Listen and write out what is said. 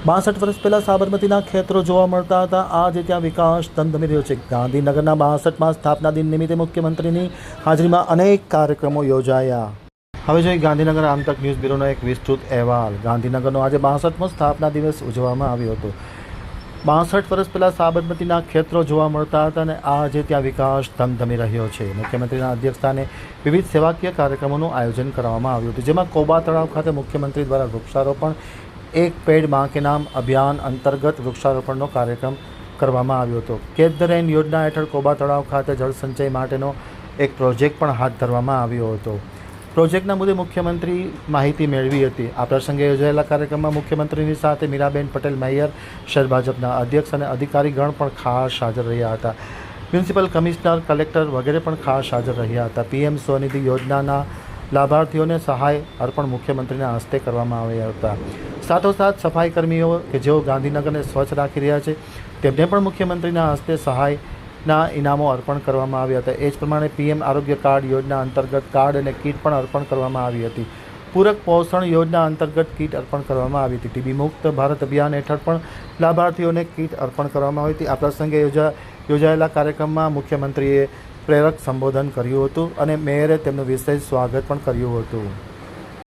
62 વર્ષ પહેલાં સાબરમતીના ખેતરો જોવા મળતા હતા. આજે ત્યાં વિકાસ ધમધમી રહ્યો છે. ગાંધીનગરના 62માં સ્થાપના દિન નિમિત્તે મુખ્યમંત્રીની હાજરીમાં અનેક કાર્યક્રમો યોજાયા. હવે જોઈએ ગાંધીનગર આમતક ન્યૂઝ બ્યુરોનો એક વિસ્તૃત અહેવાલ. ગાંધીનગરનો આજે 62મો સ્થાપના દિવસ ઉજવવામાં આવ્યો હતો. 62 વર્ષ પહેલાં સાબરમતીના ખેતરો જોવા મળતા હતા અને આજે ત્યાં વિકાસ ધમધમી રહ્યો છે. મુખ્યમંત્રીના અધ્યક્ષસ્થાને વિવિધ સેવાકીય કાર્યક્રમોનું આયોજન કરવામાં આવ્યું હતું, જેમાં કોબા તળાવ ખાતે મુખ્યમંત્રી દ્વારા વૃક્ષારોપણ એક પેડ માં કે નામ અભિયાન અંતર્ગત વૃક્ષારોપણનો કાર્યક્રમ કરવામાં આવ્યો હતો. કેચ ધ રેન યોજના હેઠળ કોબા તળાવ ખાતે જળસંચય માટેનો એક પ્રોજેક્ટ પણ હાથ ધરવામાં આવ્યો હતો. પ્રોજેક્ટના મુદ્દે મુખ્યમંત્રી માહિતી મેળવી હતી. આ પ્રસંગે યોજાયેલા કાર્યક્રમમાં મુખ્યમંત્રીની સાથે મીરાબેન પટેલ મેયર, શહેર ભાજપના અધ્યક્ષ અને અધિકારીગણ પણ ખાસ હાજર રહ્યા હતા. મ્યુનિસિપલ કમિશનર, કલેક્ટર વગેરે પણ ખાસ હાજર રહ્યા હતા. પીએમ સ્વનિધિ યોજનાના લાભાર્થીઓને સહાય અર્પણ મુખ્યમંત્રીના હસ્તે કરવામાં આવ્યા હતા. સાથોસાથ સફાઈ કર્મીઓ કે જેઓ ગાંધીનગરને સ્વચ્છ રાખી રહ્યા છે તેમને પણ મુખ્યમંત્રીના હસ્તે સહાયના ઇનામો અર્પણ કરવામાં આવ્યા હતા. એ જ પ્રમાણે પીએમ આરોગ્ય કાર્ડ યોજના અંતર્ગત કાર્ડ અને કીટ પણ અર્પણ કરવામાં આવી હતી. પૂરક પોષણ યોજના અંતર્ગત કીટ અર્પણ કરવામાં આવી હતી. ટીબી મુક્ત ભારત અભિયાન હેઠળ પણ લાભાર્થીઓને કીટ અર્પણ કરવામાં આવી હતી. આ પ્રસંગે યોજાયેલા કાર્યક્રમમાં મુખ્યમંત્રીએ પ્રેરક સંબોધન કર્યું હતું અને મેયરે તેમનું વિશેષ સ્વાગત પણ કર્યું હતું.